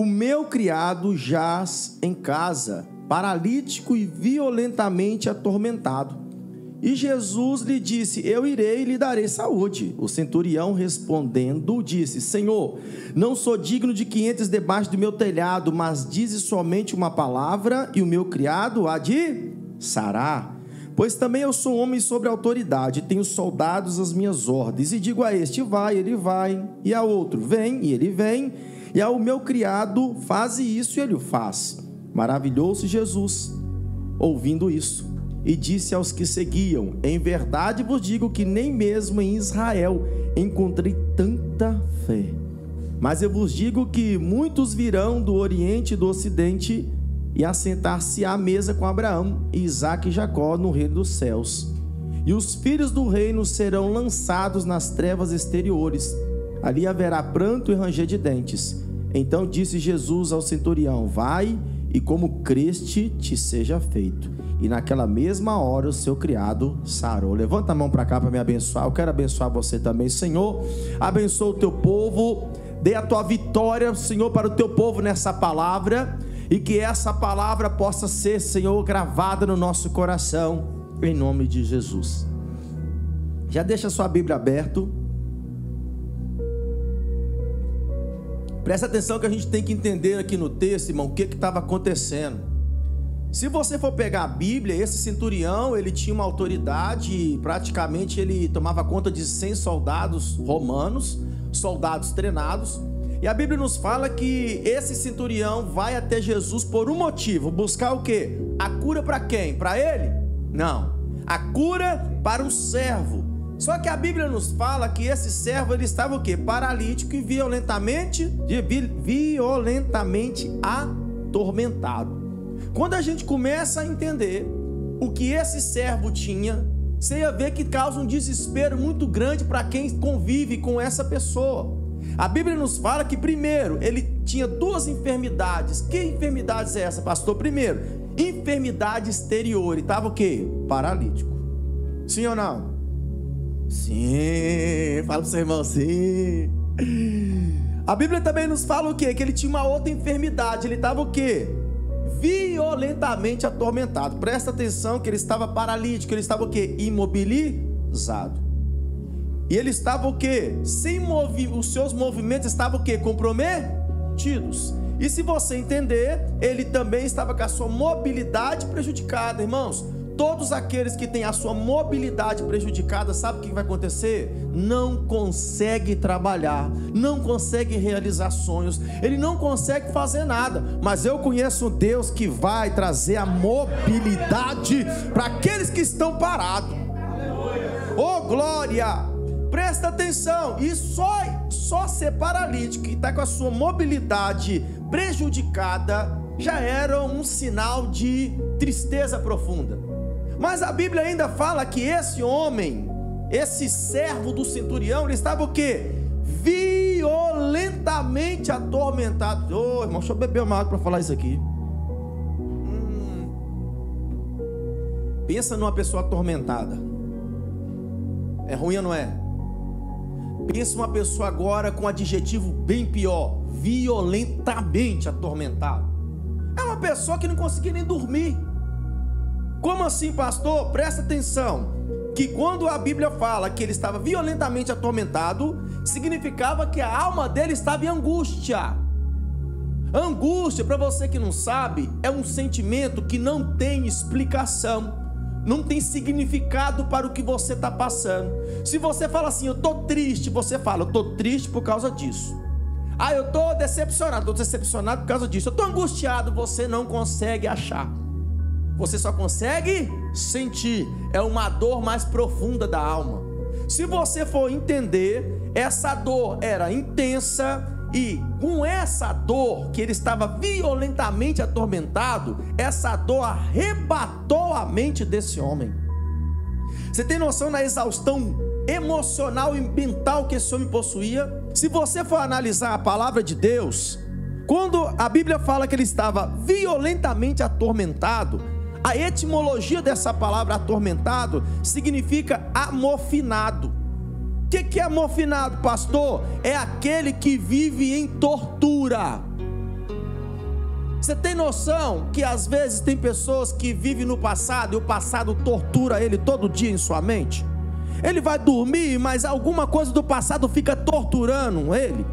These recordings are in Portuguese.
o meu criado jaz em casa, paralítico e violentamente atormentado. E Jesus lhe disse: eu irei e lhe darei saúde. O centurião respondendo disse: Senhor, não sou digno de que entres debaixo do meu telhado, mas dize somente uma palavra e o meu criado há de sarar. Pois também eu sou homem sobre autoridade, tenho soldados às minhas ordens, e digo a este: vai, ele vai, e a outro: vem, e ele vem, e ao meu criado: faze isso, e ele o faz. Maravilhou-se Jesus ouvindo isso, e disse aos que seguiam: em verdade vos digo que nem mesmo em Israel encontrei tanta fé. Mas eu vos digo que muitos virão do Oriente e do Ocidente e assentar-se à mesa com Abraão, Isaque e Jacó no reino dos céus. E os filhos do reino serão lançados nas trevas exteriores. Ali haverá pranto e ranger de dentes. Então disse Jesus ao centurião: vai, e como creste te seja feito. E naquela mesma hora o seu criado sarou. Levanta a mão para cá para me abençoar. Eu quero abençoar você também. Senhor, abençoa o teu povo. Dê a tua vitória, Senhor, para o teu povo nessa palavra. E que essa palavra possa ser, Senhor, gravada no nosso coração, em nome de Jesus. Já deixa a sua Bíblia aberta. Presta atenção que a gente tem que entender aqui no texto, irmão, o que estava acontecendo. Se você for pegar a Bíblia, esse centurião, ele tinha uma autoridade, praticamente ele tomava conta de 100 soldados romanos, soldados treinados. E a Bíblia nos fala que esse centurião vai até Jesus por um motivo: buscar o quê? A cura para quem? Para ele? Não, a cura para um servo. Só que a Bíblia nos fala que esse servo, ele estava o quê? Paralítico e violentamente atormentado. Quando a gente começa a entender o que esse servo tinha, você ia ver que causa um desespero muito grande para quem convive com essa pessoa. A Bíblia nos fala que primeiro ele tinha duas enfermidades. Que enfermidades é essa, pastor? Primeiro, enfermidade exterior. Ele estava o quê? Paralítico. Sim ou não? Sim. Fala para o seu irmão, sim. A Bíblia também nos fala o quê? Que ele tinha uma outra enfermidade. Ele estava o quê? Violentamente atormentado. Presta atenção que ele estava paralítico. Ele estava o quê? Imobilizado. E ele estava o quê? Os seus movimentos estavam o quê? Comprometidos. E se você entender, ele também estava com a sua mobilidade prejudicada. Irmãos, todos aqueles que têm a sua mobilidade prejudicada, sabe o que vai acontecer? Não consegue trabalhar, não consegue realizar sonhos, ele não consegue fazer nada. Mas eu conheço um Deus que vai trazer a mobilidade para aqueles que estão parados. Oh, glória! Presta atenção, e só ser paralítico e estar com a sua mobilidade prejudicada já era um sinal de tristeza profunda. Mas a Bíblia ainda fala que esse homem, esse servo do centurião, ele estava o quê? Violentamente atormentado. Ô, irmão, deixa eu beber uma água para falar isso aqui. Pensa numa pessoa atormentada. É ruim ou não é? Pensa uma pessoa agora com um adjetivo bem pior: violentamente atormentado. É uma pessoa que não conseguia nem dormir. Como assim, pastor? Presta atenção, que quando a Bíblia fala que ele estava violentamente atormentado, significava que a alma dele estava em angústia. Angústia, para você que não sabe, é um sentimento que não tem explicação, não tem significado para o que você está passando. Se você fala assim, eu estou triste, você fala, eu estou triste por causa disso. Ah, eu estou decepcionado por causa disso. Eu estou angustiado, você não consegue achar. Você só consegue sentir. É uma dor mais profunda da alma. Se você for entender, essa dor era intensa, e com essa dor que ele estava violentamente atormentado, essa dor arrebatou a mente desse homem. Você tem noção da exaustão emocional e mental que esse homem possuía? Se você for analisar a palavra de Deus, quando a Bíblia fala que ele estava violentamente atormentado, a etimologia dessa palavra atormentado significa amofinado. O que é amofinado, pastor? É aquele que vive em tortura. Você tem noção que às vezes tem pessoas que vivem no passado e o passado tortura ele todo dia em sua mente? Ele vai dormir, mas alguma coisa do passado fica torturando ele.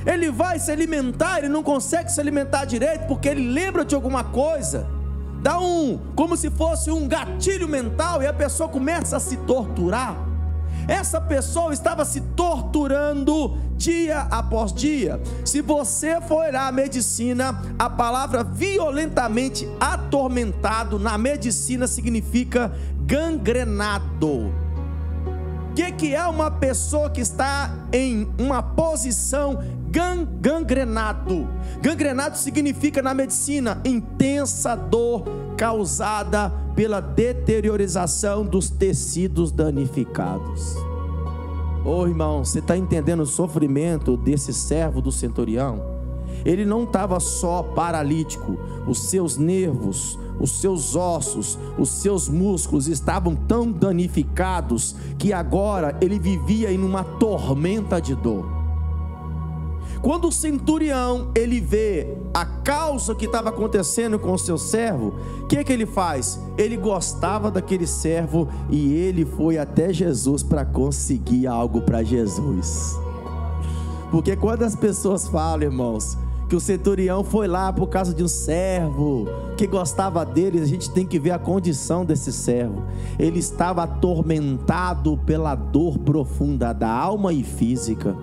Ele vai se alimentar, ele não consegue se alimentar direito porque ele lembra de alguma coisa. Dá como se fosse um gatilho mental e a pessoa começa a se torturar. Essa pessoa estava se torturando dia após dia. Se você for olhar a medicina, a palavra violentamente atormentado na medicina significa gangrenado. O que é uma pessoa que está em uma posição gangrenado? Gangrenado significa na medicina intensa dor causada pela deteriorização dos tecidos danificados. Ô irmão, você está entendendo o sofrimento desse servo do centurião? Ele não estava só paralítico, os seus nervos, os seus ossos, os seus músculos estavam tão danificados que agora ele vivia em uma tormenta de dor. Quando o centurião ele vê a causa que estava acontecendo com o seu servo, o que ele faz? Ele gostava daquele servo e ele foi até Jesus para conseguir algo para Jesus. Porque quando as pessoas falam, irmãos, que o centurião foi lá por causa de um servo que gostava dele, a gente tem que ver a condição desse servo. Ele estava atormentado pela dor profunda da alma e física.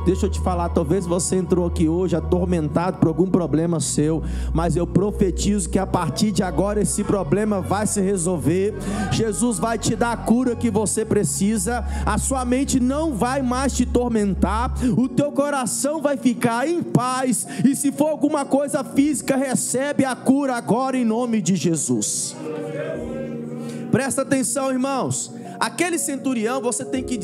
Deixa eu te falar, talvez você entrou aqui hoje atormentado por algum problema seu, mas eu profetizo que a partir de agora esse problema vai se resolver. Jesus vai te dar a cura que você precisa, a sua mente não vai mais te tormentar, o teu coração vai ficar em paz, e se for alguma coisa física, recebe a cura agora em nome de Jesus. Presta atenção, irmãos. Aquele centurião, você tem que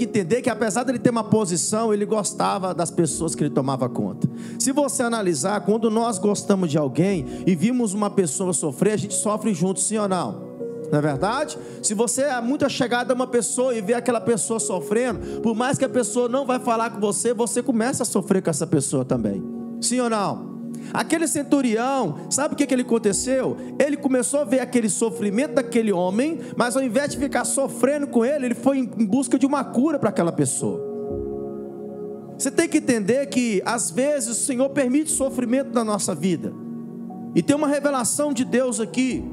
entender que apesar de ele ter uma posição, ele gostava das pessoas que ele tomava conta. Se você analisar, quando nós gostamos de alguém e vimos uma pessoa sofrer, a gente sofre junto, sim ou não? Não é verdade? Se você é muito chegado a uma pessoa e vê aquela pessoa sofrendo, por mais que a pessoa não vai falar com você, você começa a sofrer com essa pessoa também. Sim ou não? Aquele centurião, sabe o que aconteceu? Ele começou a ver aquele sofrimento daquele homem, mas ao invés de ficar sofrendo com ele, ele foi em busca de uma cura para aquela pessoa. Você tem que entender que às vezes o Senhor permite sofrimento na nossa vida, e tem uma revelação de Deus aqui.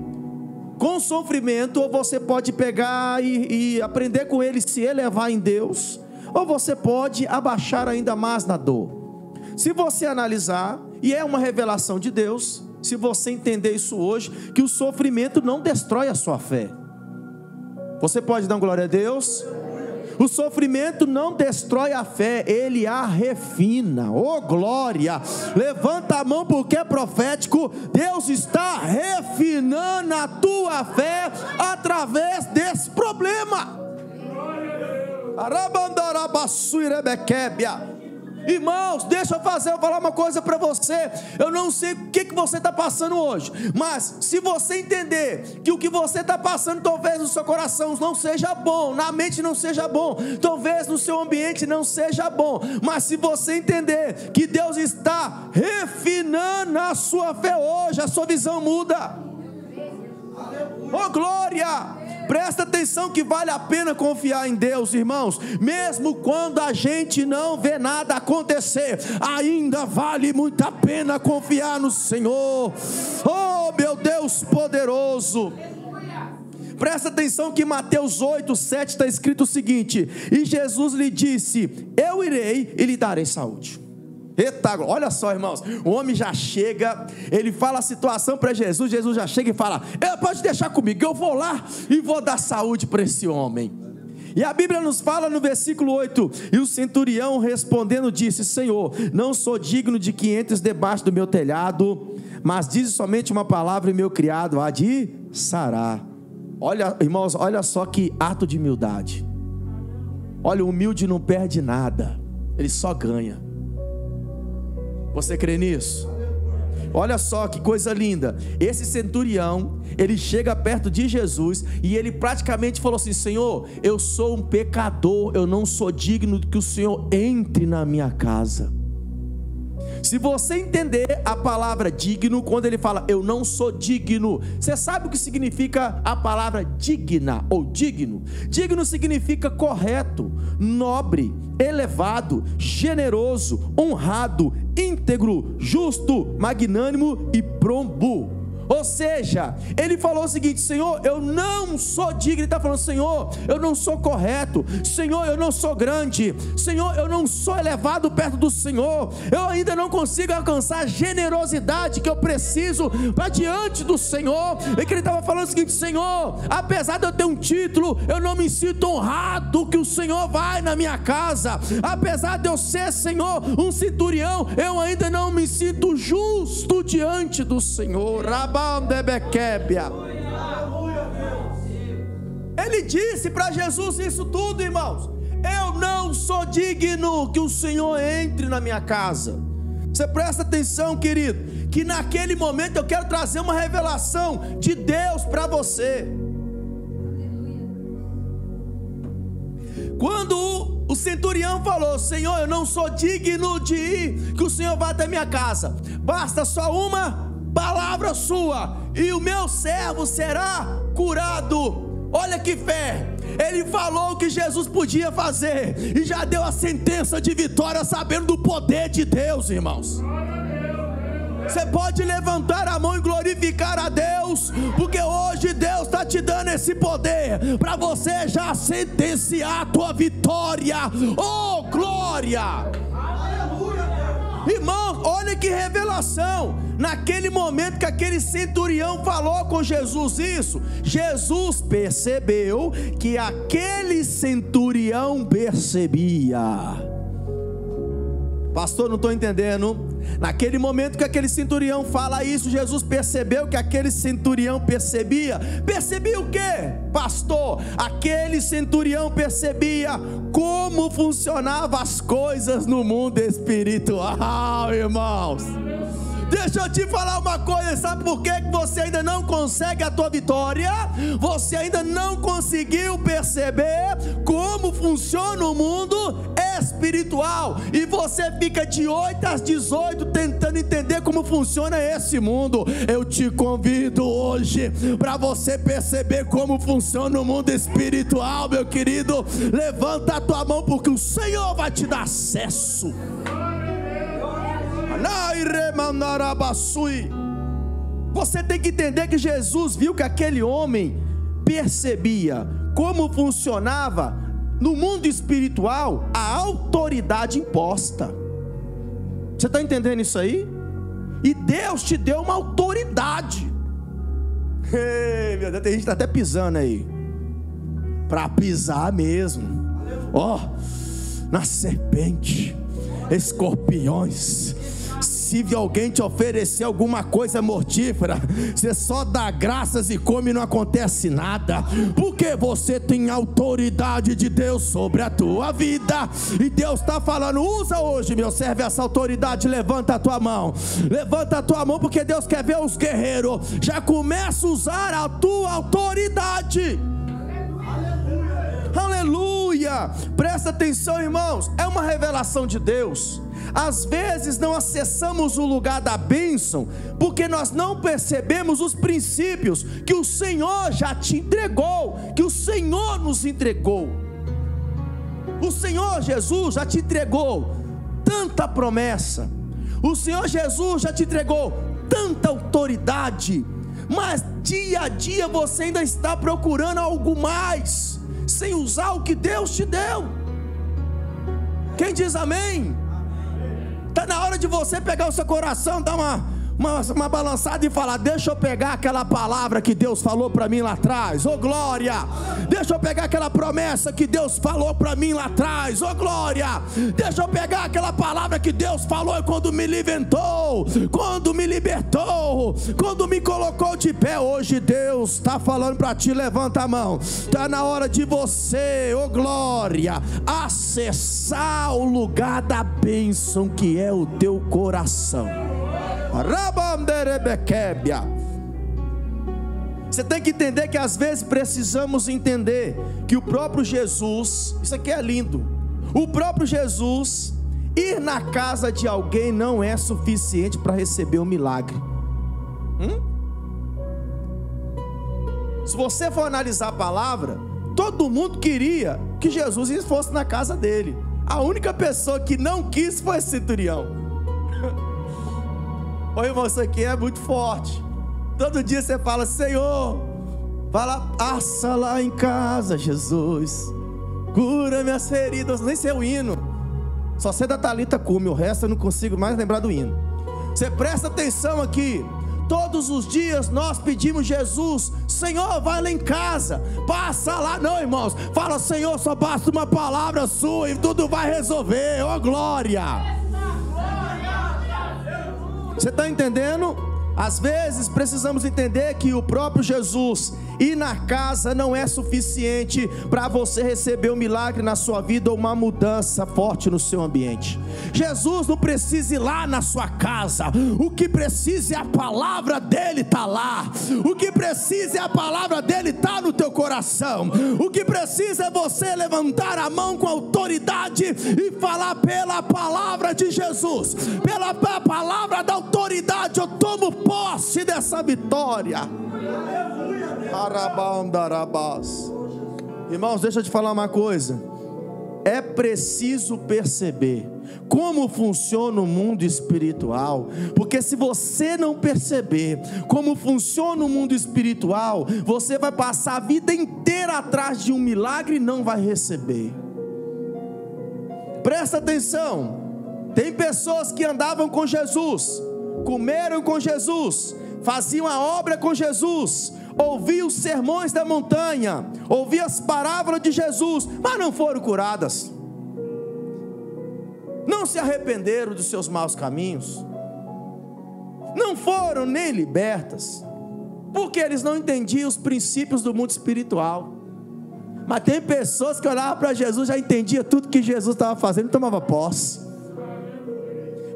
Com sofrimento, ou você pode pegar e aprender com ele, se elevar em Deus, ou você pode abaixar ainda mais na dor. Se você analisar, e é uma revelação de Deus, se você entender isso hoje, que o sofrimento não destrói a sua fé. Você pode dar glória a Deus? O sofrimento não destrói a fé, ele a refina. Oh glória, levanta a mão porque é profético. Deus está refinando a tua fé através desse problema. Irmãos, deixa eu falar uma coisa para você. Eu não sei o que você está passando hoje, mas se você entender que o que você está passando talvez no seu coração não seja bom, na mente não seja bom, talvez no seu ambiente não seja bom, mas se você entender que Deus está refinando a sua fé hoje, a sua visão muda. Oh glória! Presta atenção que vale a pena confiar em Deus, irmãos. Mesmo quando a gente não vê nada acontecer, ainda vale muito a pena confiar no Senhor. Oh meu Deus poderoso. Presta atenção que em Mateus 8:7 está escrito o seguinte: e Jesus lhe disse: eu irei e lhe darei saúde. Eita, olha só, irmãos, o homem já chega, ele fala a situação para Jesus, Jesus já chega e fala: pode deixar comigo, eu vou lá e vou dar saúde para esse homem. E a Bíblia nos fala no versículo 8: e o centurião respondendo disse: Senhor, não sou digno de que entres debaixo do meu telhado, mas dize somente uma palavra e meu criado há de sarar. Olha, irmãos, olha só que ato de humildade. Olha, o humilde não perde nada, ele só ganha. Você crê nisso? Olha só que coisa linda. Esse centurião, ele chega perto de Jesus e ele praticamente falou assim: Senhor, eu sou um pecador, eu não sou digno de que o Senhor entre na minha casa. Se você entender a palavra digno, quando ele fala eu não sou digno, você sabe o que significa a palavra digna ou digno? Digno significa correto, nobre, elevado, generoso, honrado, íntegro, justo, magnânimo e probo. Ou seja, ele falou o seguinte: Senhor, eu não sou digno. Ele está falando: Senhor, eu não sou correto. Senhor, eu não sou grande. Senhor, eu não sou elevado perto do Senhor. Eu ainda não consigo alcançar a generosidade que eu preciso para diante do Senhor. E que ele estava falando o seguinte: Senhor, apesar de eu ter um título, eu não me sinto honrado que o Senhor vai na minha casa. Apesar de eu ser, Senhor, um centurião, eu ainda não me sinto justo diante do Senhor. Ele disse para Jesus isso tudo, irmãos: eu não sou digno que o Senhor entre na minha casa. Você presta atenção, querido, que naquele momento eu quero trazer uma revelação de Deus para você. Quando o centurião falou: Senhor, eu não sou digno de ir, que o Senhor vá até minha casa, basta só uma palavra sua e o meu servo será curado. Olha que fé! Ele falou o que Jesus podia fazer e já deu a sentença de vitória, sabendo do poder de Deus, irmãos. Você pode levantar a mão e glorificar a Deus, porque hoje Deus está te dando esse poder para você já sentenciar a tua vitória. Oh, glória! Irmão, olha que revelação. Naquele momento que aquele centurião falou com Jesus isso, Jesus percebeu que aquele centurião percebia. Pastor, não estou entendendo. Naquele momento que aquele centurião fala isso, Jesus percebeu que aquele centurião percebia. Percebia o quê, pastor? Aquele centurião percebia como funcionavam as coisas no mundo espiritual, irmãos. Deixa eu te falar uma coisa, sabe por que você ainda não consegue a tua vitória? Você ainda não conseguiu perceber como funciona o mundo espiritual, e você fica de 8 às 18 tentando entender como funciona esse mundo. Eu te convido hoje para você perceber como funciona o mundo espiritual, meu querido. Levanta a tua mão, porque o Senhor vai te dar acesso. Você tem que entender que Jesus viu que aquele homem percebia como funcionava no mundo espiritual a autoridade imposta. Você está entendendo isso aí? E Deus te deu uma autoridade. Ei, meu Deus, tem gente que está até pisando aí, para pisar mesmo. Ó, na serpente, escorpiões. Se alguém te oferecer alguma coisa mortífera, você só dá graças e come, não acontece nada, porque você tem autoridade de Deus sobre a tua vida. E Deus está falando: usa hoje, meu servo, essa autoridade. Levanta a tua mão, porque Deus quer ver os guerreiros. Já começa a usar a tua autoridade. Aleluia! Presta atenção, irmãos, é uma revelação de Deus. Às vezes não acessamos o lugar da bênção porque nós não percebemos os princípios que o Senhor já te entregou, que o Senhor nos entregou. O Senhor Jesus já te entregou tanta promessa, o Senhor Jesus já te entregou tanta autoridade, mas dia a dia você ainda está procurando algo mais, sem usar o que Deus te deu. Quem diz amém? Está na hora de você pegar o seu coração, dar uma balançada e falar: deixa eu pegar aquela palavra que Deus falou para mim lá atrás, oh glória. Deixa eu pegar aquela promessa que Deus falou para mim lá atrás, oh glória. Deixa eu pegar aquela palavra que Deus falou quando me libertou, quando me libertou, quando me colocou de pé. Hoje Deus está falando para ti, levanta a mão. Está na hora de você, oh glória, acessar o lugar da bênção que é o teu coração. Você tem que entender que às vezes precisamos entender que o próprio Jesus, isso aqui é lindo, o próprio Jesus, Ir na casa de alguém não é suficiente para receber um milagre. Se você for analisar a palavra, todo mundo queria que Jesus fosse na casa dele. A única pessoa que não quis foi esse centurião. Ô irmão, isso aqui é muito forte. Todo dia você fala: Senhor, fala, passa lá em casa, Jesus, cura minhas feridas. Nem sei o hino, só sei da Thalita Cume, o resto eu não consigo mais lembrar do hino. Você presta atenção aqui. Todos os dias nós pedimos: Jesus, Senhor, vai lá em casa, passa lá. Não, irmãos, fala: Senhor, só basta uma palavra sua e tudo vai resolver. Ó, glória! Você está entendendo? Às vezes precisamos entender que o próprio Jesus ir na casa não é suficiente para você receber um milagre na sua vida ou uma mudança forte no seu ambiente. Jesus não precisa ir lá na sua casa. O que precisa é a palavra dele estar lá. O que precisa é a palavra dele estar no teu coração. O que precisa é você levantar a mão com autoridade e falar: pela palavra de Jesus, pela palavra da autoridade, eu tomo posse dessa vitória. Irmãos, deixa eu te falar uma coisa. É preciso perceber como funciona o mundo espiritual, porque se você não perceber como funciona o mundo espiritual, você vai passar a vida inteira atrás de um milagre e não vai receber. Presta atenção. Tem pessoas que andavam com Jesus, comeram com Jesus, faziam a obra com Jesus, ouviam os sermões da montanha, ouviam as parábolas de Jesus, mas não foram curadas, não se arrependeram dos seus maus caminhos, não foram nem libertas, porque eles não entendiam os princípios do mundo espiritual. Mas tem pessoas que olhavam para Jesus, já entendia tudo que Jesus estava fazendo e tomava posse.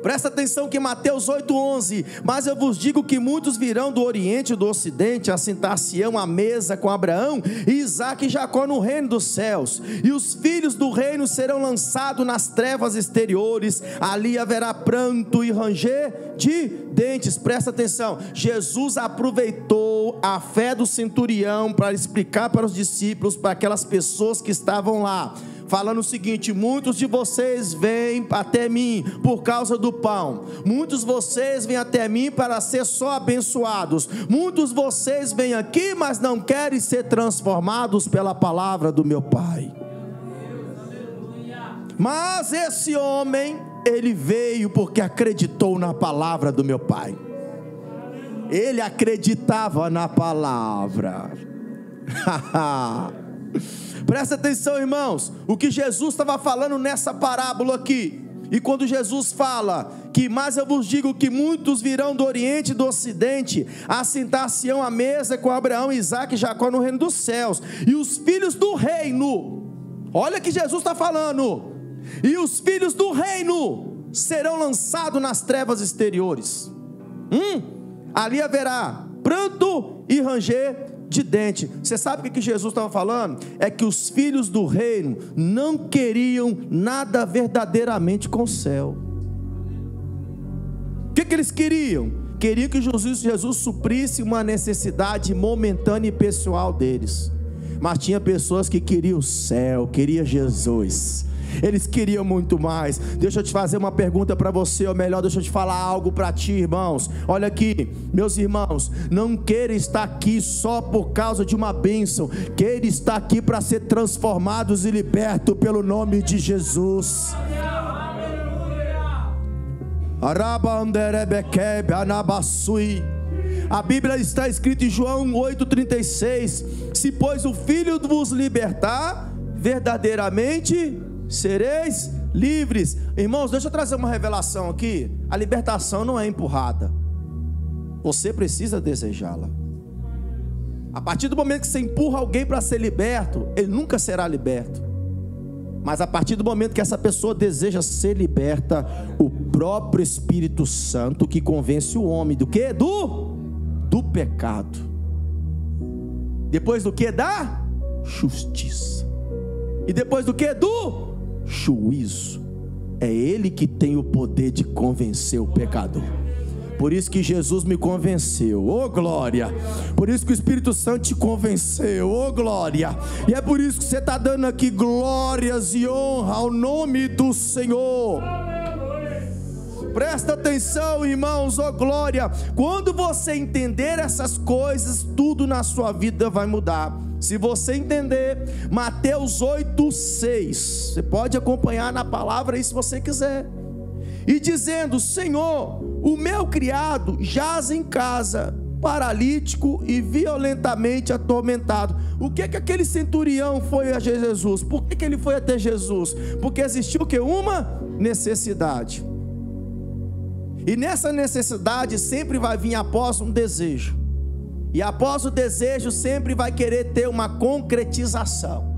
Presta atenção que Mateus 8:11, mas eu vos digo que muitos virão do Oriente e do Ocidente, assentar-se-ão à mesa com Abraão, Isaque e Jacó no reino dos céus, e os filhos do reino serão lançados nas trevas exteriores, ali haverá pranto e ranger de dentes. Presta atenção, Jesus aproveitou a fé do centurião para explicar para os discípulos, para aquelas pessoas que estavam lá, falando o seguinte: muitos de vocês vêm até mim por causa do pão, muitos de vocês vêm até mim para ser só abençoados, muitos de vocês vêm aqui, mas não querem ser transformados pela palavra do meu Pai. Mas esse homem, ele veio porque acreditou na palavra do meu Pai. Ele acreditava na palavra. Presta atenção, irmãos, o que Jesus estava falando nessa parábola aqui. E quando Jesus fala que, mas eu vos digo que muitos virão do Oriente e do Ocidente, assentar-se-ão à mesa com Abraão, Isaque e Jacó no reino dos céus, e os filhos do reino, olha que Jesus está falando, e os filhos do reino serão lançados nas trevas exteriores. Ali haverá pranto e ranger de dente. Você sabe o que Jesus estava falando? É que os filhos do reino não queriam nada verdadeiramente com o céu. O que eles queriam? Queriam que Jesus suprisse uma necessidade momentânea e pessoal deles. Mas tinha pessoas que queriam o céu, queriam Jesus. Eles queriam muito mais. Deixa eu te fazer uma pergunta para você, ou melhor, deixa eu te falar algo para ti, irmãos. Olha aqui, meus irmãos, não queira estar aqui só por causa de uma bênção. Queira estar aqui para ser transformados e libertos pelo nome de Jesus. A Bíblia está escrita em João 8,36: se pois o Filho vos libertar, verdadeiramente sereis livres. Irmãos, deixa eu trazer uma revelação aqui. A libertação não é empurrada, você precisa desejá-la. A partir do momento que você empurra alguém para ser liberto, ele nunca será liberto. Mas a partir do momento que essa pessoa deseja ser liberta, o próprio Espírito Santo que convence o homem do quê? Do pecado. Depois do que? Da justiça. E depois do que? Do juízo. é Ele que tem o poder de convencer o pecador. Por isso que Jesus me convenceu, ô glória. Por isso que o Espírito Santo te convenceu, ô glória. E é por isso que você está dando aqui glórias e honra ao nome do Senhor. Presta atenção, irmãos, ô glória. Quando você entender essas coisas, tudo na sua vida vai mudar. Se você entender Mateus 8:6, você pode acompanhar na palavra aí se você quiser. E dizendo: Senhor, o meu criado jaz em casa, paralítico e violentamente atormentado. O que aquele centurião foi a Jesus? Por que ele foi até Jesus? Porque existiu o que? Uma necessidade. E nessa necessidade sempre vai vir após um desejo. E após o desejo sempre vai querer ter uma concretização.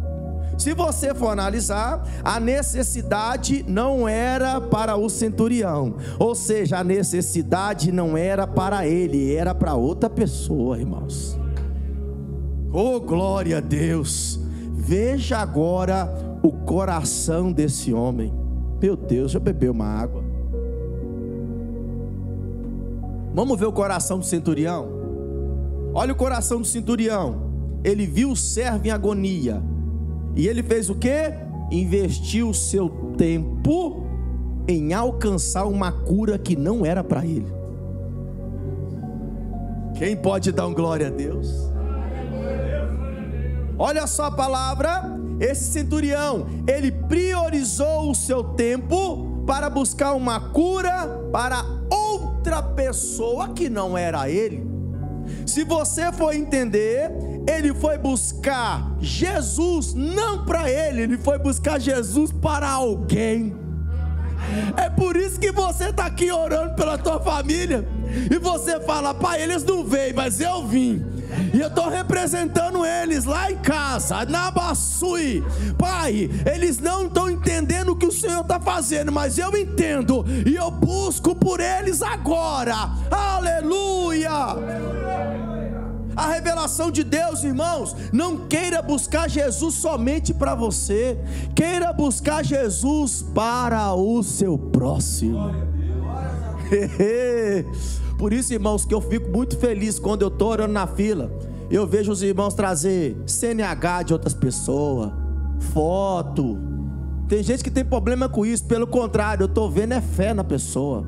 Se você for analisar, a necessidade não era para o centurião. Ou seja, a necessidade não era para ele, era para outra pessoa, irmãos. Oh, glória a Deus. Veja agora o coração desse homem. Meu Deus, já bebeu uma água. Vamos ver o coração do centurião? Olha o coração do centurião. Ele viu o servo em agonia. E ele fez o quê? Investiu o seu tempo em alcançar uma cura que não era para ele. Quem pode dar um glória a Deus? Olha só a palavra. Esse centurião, ele priorizou o seu tempo para buscar uma cura para outra pessoa que não era ele. Se você for entender, ele foi buscar Jesus não para ele, ele foi buscar Jesus para alguém. É por isso que você está aqui orando pela tua família, e você fala: pai, eles não veem, mas eu vim, e eu estou representando eles lá em casa, na Baçui. Pai, eles não estão entendendo o que o Senhor está fazendo, mas eu entendo, e eu busco por eles agora. Aleluia! A revelação de Deus, irmãos, não queira buscar Jesus somente para você, queira buscar Jesus para o seu próximo. Por isso, irmãos, que eu fico muito feliz quando eu estou orando na fila, eu vejo os irmãos trazer CNH de outras pessoas, foto. Tem gente que tem problema com isso, pelo contrário, eu estou vendo é fé na pessoa.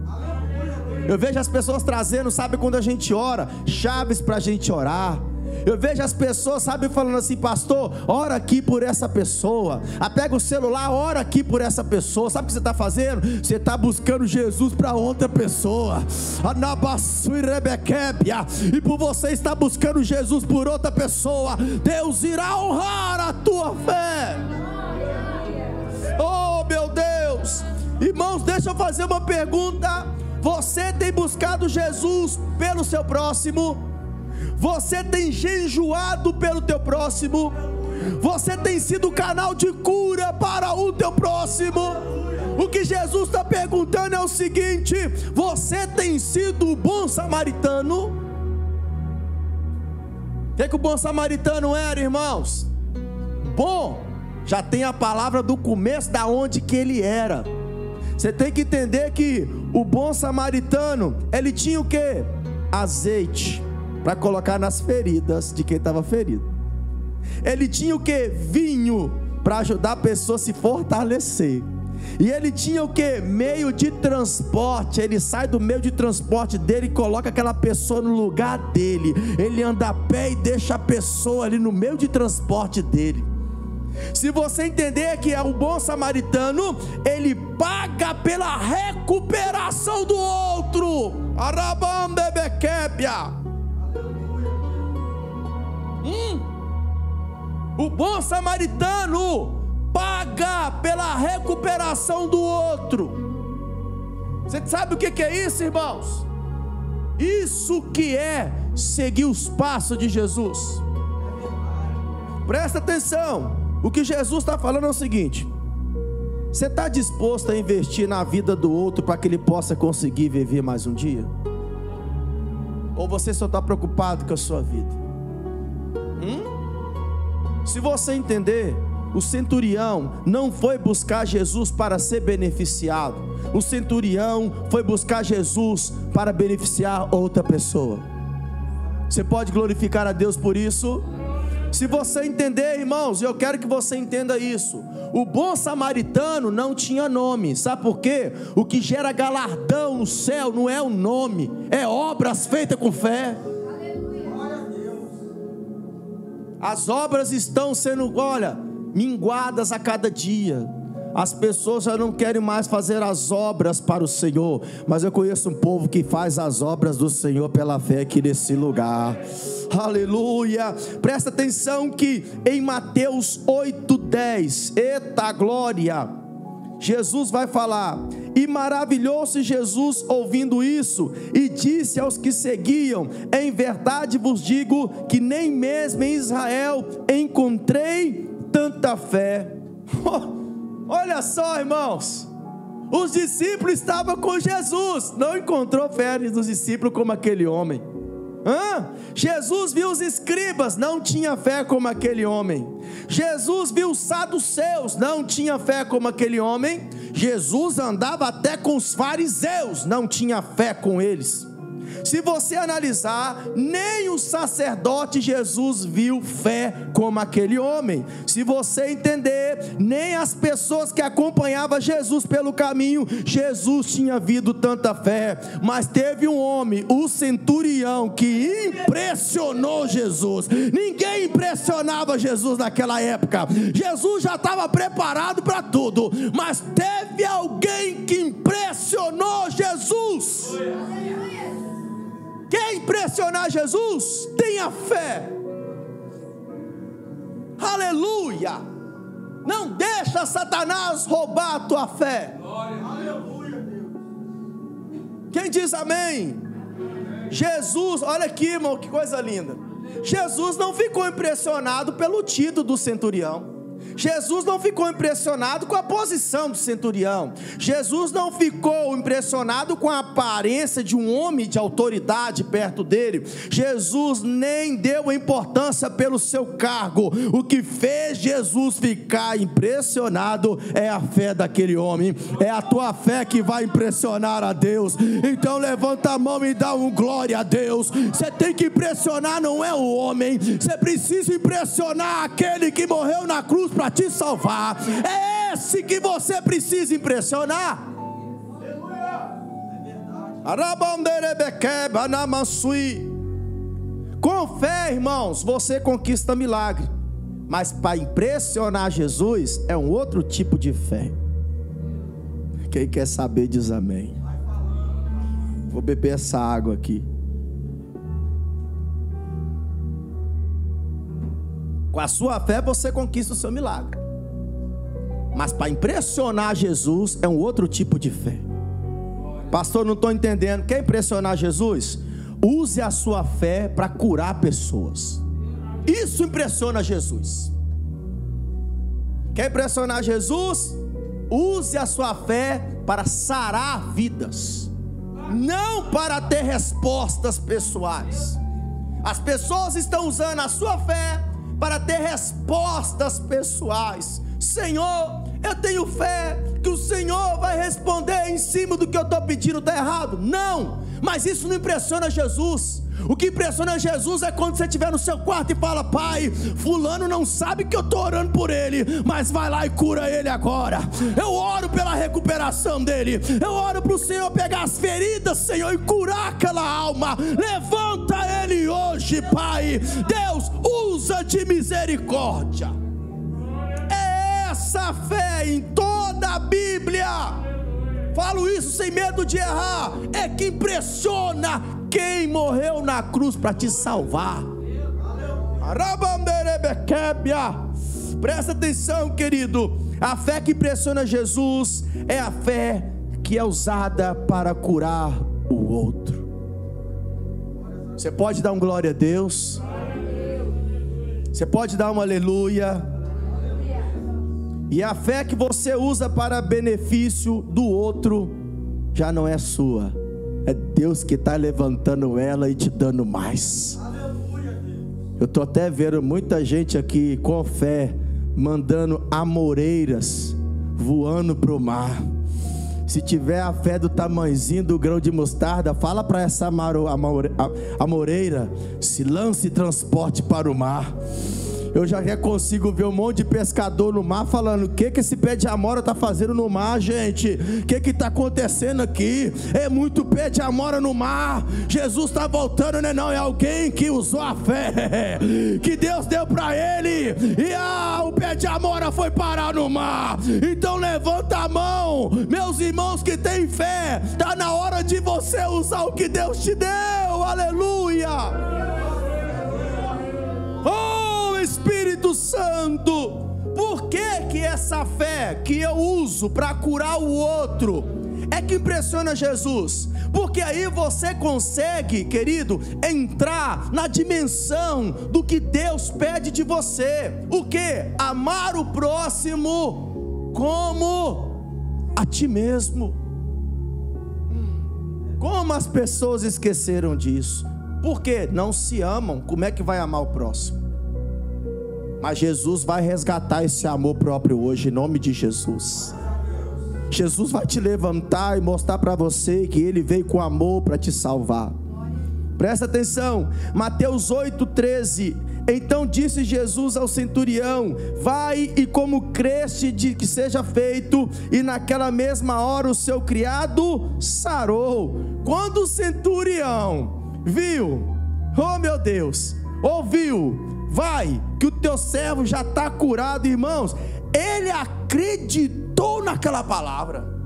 Eu vejo as pessoas trazendo, sabe, quando a gente ora, chaves para a gente orar. Eu vejo as pessoas, sabe, falando assim: pastor, ora aqui por essa pessoa. Pega o celular, ora aqui por essa pessoa. Sabe o que você está fazendo? Você está buscando Jesus para outra pessoa. E por você estar buscando Jesus por outra pessoa, Deus irá honrar a tua fé. Oh, meu Deus. Irmãos, deixa eu fazer uma pergunta. Você tem buscado Jesus pelo seu próximo? Você tem jejuado pelo teu próximo? Você tem sido canal de cura para o teu próximo? O que Jesus está perguntando é o seguinte: você tem sido o bom samaritano? O que o bom samaritano era, irmãos? Bom, já tem a palavra do começo da onde que ele era. Você tem que entender que o bom samaritano, ele tinha o quê? Azeite para colocar nas feridas de quem estava ferido. Ele tinha o quê? Vinho para ajudar a pessoa a se fortalecer. E ele tinha o quê? Meio de transporte. Ele sai do meio de transporte dele e coloca aquela pessoa no lugar dele. Ele anda a pé e deixa a pessoa ali no meio de transporte dele. Se você entender que é um bom samaritano, ele paga pela recuperação do outro. O bom samaritano paga pela recuperação do outro. Você sabe o que é isso, irmãos? Isso que é seguir os passos de Jesus. Presta atenção. O que Jesus está falando é o seguinte: você está disposto a investir na vida do outro para que ele possa conseguir viver mais um dia? Ou você só está preocupado com a sua vida? Se você entender O centurião não foi buscar Jesus para ser beneficiado. O centurião foi buscar Jesus para beneficiar outra pessoa. Você pode glorificar a Deus por isso? Se você entender, irmãos, eu quero que você entenda isso. O bom samaritano não tinha nome. Sabe por quê? O que gera galardão no céu não é o nome, é obras feitas com fé. As obras estão sendo, minguadas a cada dia. As pessoas já não querem mais fazer as obras para o Senhor, mas eu conheço um povo que faz as obras do Senhor pela fé aqui nesse lugar. Aleluia. Presta atenção que em Mateus 8:10, eita glória, Jesus vai falar: e maravilhou-se Jesus ouvindo isso, e disse aos que seguiam: em verdade vos digo que nem mesmo em Israel encontrei tanta fé. Olha só, irmãos, os discípulos estavam com Jesus, não encontrou fé dos discípulos como aquele homem. Jesus viu os escribas, não tinha fé como aquele homem. Jesus viu os saduceus, não tinha fé como aquele homem. Jesus andava até com os fariseus, não tinha fé com eles. Se você analisar, nem o sacerdote Jesus viu fé como aquele homem. Se você entender, nem as pessoas que acompanhavam Jesus pelo caminho, Jesus tinha visto tanta fé. Mas teve um homem, o centurião, que impressionou Jesus. Ninguém impressionava Jesus naquela época. Jesus já estava preparado para tudo, mas teve alguém que impressionou Jesus. Quer impressionar Jesus? Tenha fé. Aleluia. Não deixa Satanás roubar a tua fé. Aleluia. Quem diz amém? Jesus, olha aqui, irmão, que coisa linda. Jesus não ficou impressionado pelo título do centurião. Jesus não ficou impressionado com a posição do centurião. Jesus não ficou impressionado com a aparência de um homem de autoridade perto dele. Jesus nem deu importância pelo seu cargo. O que fez Jesus ficar impressionado é a fé daquele homem. É a tua fé que vai impressionar a Deus. Então levanta a mão e dá um glória a Deus. Você tem que impressionar, não é o homem. Você precisa impressionar aquele que morreu na cruz para te salvar. É esse que você precisa impressionar. Com fé, irmãos, você conquista milagre. Mas para impressionar Jesus é um outro tipo de fé. Quem quer saber diz amém. Vou beber essa água aqui. Com a sua fé você conquista o seu milagre. Mas para impressionar Jesus é um outro tipo de fé. Pastor, não estou entendendo. Quer impressionar Jesus? Use a sua fé para curar pessoas. Isso impressiona Jesus. Quer impressionar Jesus? Use a sua fé para sarar vidas, não para ter respostas pessoais. As pessoas estão usando a sua fé para ter respostas pessoais. Senhor, eu tenho fé que o Senhor vai responder em cima do que eu estou pedindo. Está errado? Não, mas isso não impressiona Jesus. O que impressiona Jesus é quando você estiver no seu quarto e fala: Pai, fulano não sabe que eu estou orando por ele, mas vai lá e cura ele agora. Eu oro pela recuperação dele. Eu oro para o Senhor pegar as feridas, Senhor, e curar aquela alma. Levanta ele hoje, Pai. Deus, usa de misericórdia. É essa fé em toda a Bíblia. Falo isso sem medo de errar. É que impressiona quem morreu na cruz para te salvar. Presta atenção, querido. A fé que impressiona Jesus é a fé que é usada para curar o outro. Você pode dar um glória a Deus? Você pode dar um aleluia? E a fé que você usa para benefício do outro já não é sua. É Deus que está levantando ela e te dando mais. Eu estou até vendo muita gente aqui com fé mandando amoreiras voando para o mar. Se tiver a fé do tamanhozinho do grão de mostarda, fala para essa amoreira, se lance e transporte para o mar. Eu já consigo ver um monte de pescador no mar falando: o que esse pé de amora está fazendo no mar, gente? O que está acontecendo aqui? É muito pé de amora no mar. Jesus está voltando, né? Não, é alguém que usou a fé que Deus deu para ele, e o pé de amora foi parar no mar. Então levanta a mão, meus irmãos que têm fé. Está na hora de você usar o que Deus te deu. Aleluia. Espírito Santo, por que essa fé que eu uso para curar o outro é que impressiona Jesus? Porque aí você consegue, querido, entrar na dimensão do que Deus pede de você. O que? Amar o próximo como a ti mesmo. Como as pessoas esqueceram disso? Porque não se amam, como é que vai amar o próximo? Mas Jesus vai resgatar esse amor próprio hoje, em nome de Jesus. Jesus vai te levantar e mostrar para você que Ele veio com amor para te salvar. Presta atenção, Mateus 8,13. Então disse Jesus ao centurião: vai e como creste de que seja feito. E naquela mesma hora o seu criado sarou. Quando o centurião viu, oh meu Deus, ouviu, vai, que o teu servo já está curado, irmãos, ele acreditou naquela palavra.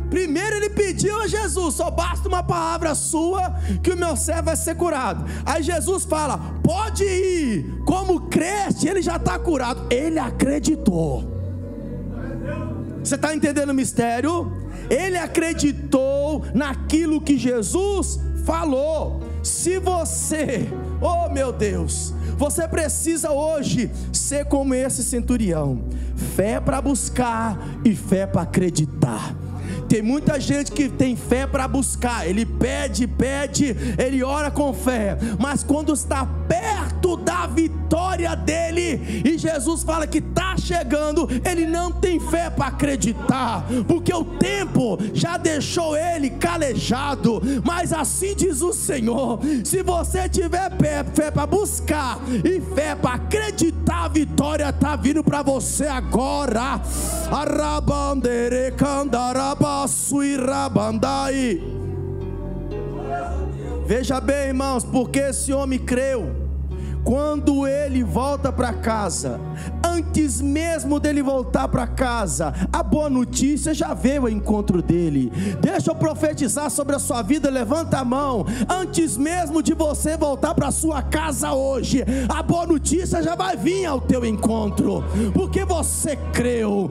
Primeiro ele pediu a Jesus: só basta uma palavra sua que o meu servo vai ser curado. Aí Jesus fala: pode ir, como creste, ele já está curado. Ele acreditou. Você está entendendo o mistério? Ele acreditou naquilo que Jesus falou. Se você, oh meu Deus, você precisa hoje ser como esse centurião: fé para buscar e fé para acreditar. Tem muita gente que tem fé para buscar, ele pede, ele ora com fé, mas quando está perto da vitória dele, e Jesus fala que está chegando, ele não tem fé para acreditar, porque o tempo já deixou ele calejado. Mas assim diz o Senhor: se você tiver fé para buscar e fé para acreditar, a vitória está vindo para você agora. Arabandere candaraba. Veja bem, irmãos, porque esse homem creu. Quando ele volta para casa, antes mesmo dele voltar para casa, a boa notícia já veio ao encontro dele. Deixa eu profetizar sobre a sua vida, levanta a mão. Antes mesmo de você voltar para sua casa hoje, a boa notícia já vai vir ao teu encontro, porque você creu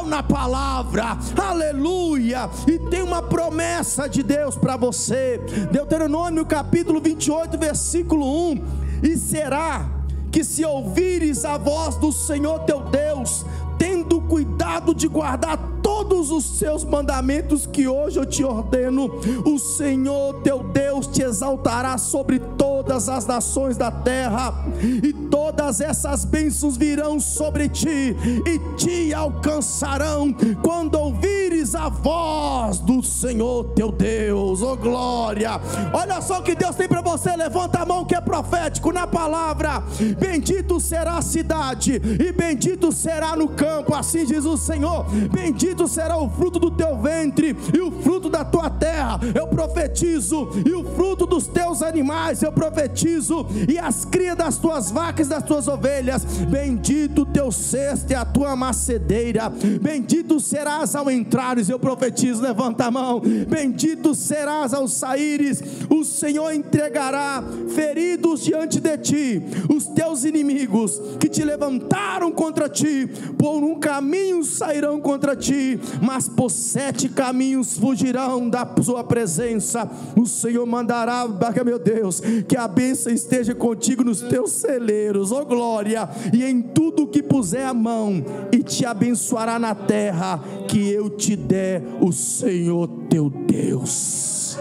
na palavra, aleluia. E tem uma promessa de Deus para você. Deuteronômio capítulo 28, versículo 1. E será que se ouvires a voz do Senhor teu Deus, tendo cuidado de guardar todos os seus mandamentos que hoje eu te ordeno, o Senhor teu Deus te exaltará sobre todas as nações da terra, e todas essas bênçãos virão sobre ti e te alcançarão quando ouvires a voz do Senhor teu Deus. Oh glória! Olha só o que Deus tem para você. Levanta a mão que é profético na palavra: bendito será a cidade e bendito será no campo, assim diz o Senhor. Bendito será o fruto do teu ventre e o fruto da tua terra, eu profetizo, e o fruto dos teus animais, eu profetizo, e as crias das tuas vacas e das tuas ovelhas. Bendito o teu cesto e a tua macedeira. Bendito serás ao entrares, eu profetizo, levanta a mão. Bendito serás ao saíres. O Senhor entregará feridos diante de ti os teus inimigos que te levantaram contra ti. Por um caminho sairão contra ti, mas por 7 caminhos fugirão da sua presença. O Senhor mandará, meu Deus, que a bênção esteja contigo nos teus celeiros, oh glória, e em tudo que puser a mão, e te abençoará na terra que eu te der, o Senhor teu Deus.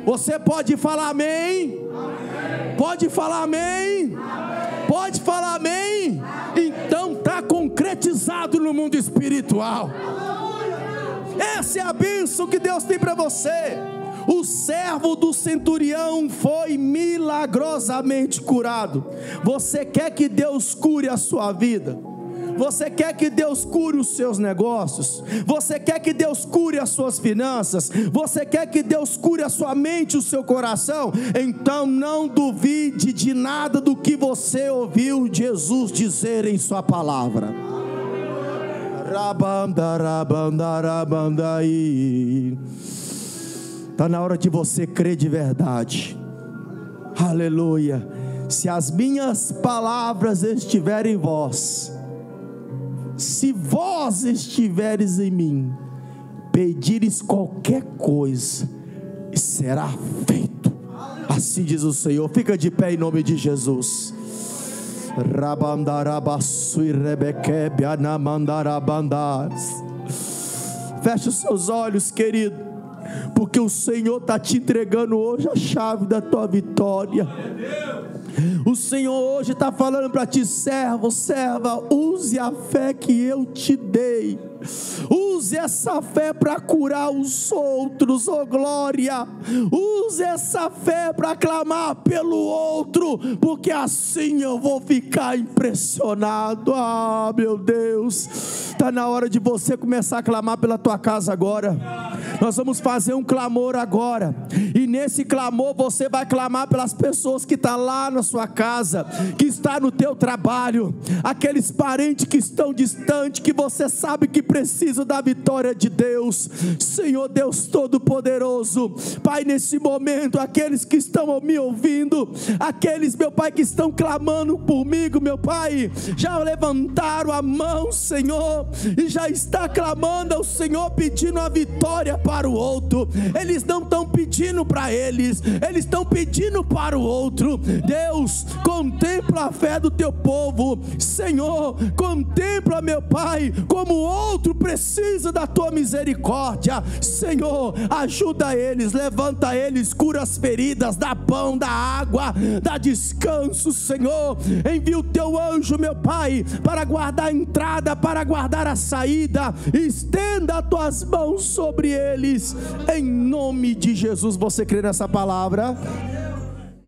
Você pode falar amém? Amém. Pode falar amém? Amém. Pode falar amém? Então está concretizado no mundo espiritual. Essa é a bênção que Deus tem para você. O servo do centurião foi milagrosamente curado. Você quer que Deus cure a sua vida? Você quer que Deus cure os seus negócios? Você quer que Deus cure as suas finanças? Você quer que Deus cure a sua mente, o seu coração? Então não duvide de nada do que você ouviu Jesus dizer em sua palavra. Está na hora de você crer de verdade. Aleluia. Se as minhas palavras estiverem em vós, se vós estiveres em mim, pedires qualquer coisa, será feito. Assim diz o Senhor. Fica de pé em nome de Jesus. Feche os seus olhos, querido, porque o Senhor está te entregando hoje a chave da tua vitória. O Senhor hoje está falando para ti: servo, serva, use a fé que eu te dei. Use essa fé para curar os outros, oh glória. Use essa fé para clamar pelo outro, porque assim eu vou ficar impressionado. Ah, meu Deus, está na hora de você começar a clamar pela tua casa agora. Nós vamos fazer um clamor agora, e nesse clamor você vai clamar pelas pessoas que estão lá na sua casa, que está no teu trabalho, aqueles parentes que estão distantes, que você sabe que precisam da vitória de Deus. Senhor Deus Todo-Poderoso, Pai, nesse momento, aqueles que estão me ouvindo, aqueles, meu Pai, que estão clamando comigo, meu Pai, já levantaram a mão, Senhor, e já está clamando ao Senhor, pedindo a vitória para o outro. Eles não estão pedindo para eles, eles estão pedindo para o outro. Deus, contempla a fé do teu povo, Senhor, contempla, meu Pai, como o outro precisa da tua misericórdia. Senhor, ajuda eles, levanta eles, cura as feridas, dá pão, dá água, dá descanso, Senhor. Envia o teu anjo, meu Pai, para guardar a entrada, para guardar a saída. Estenda as tuas mãos sobre eles, em nome de Jesus. Você crê nessa palavra?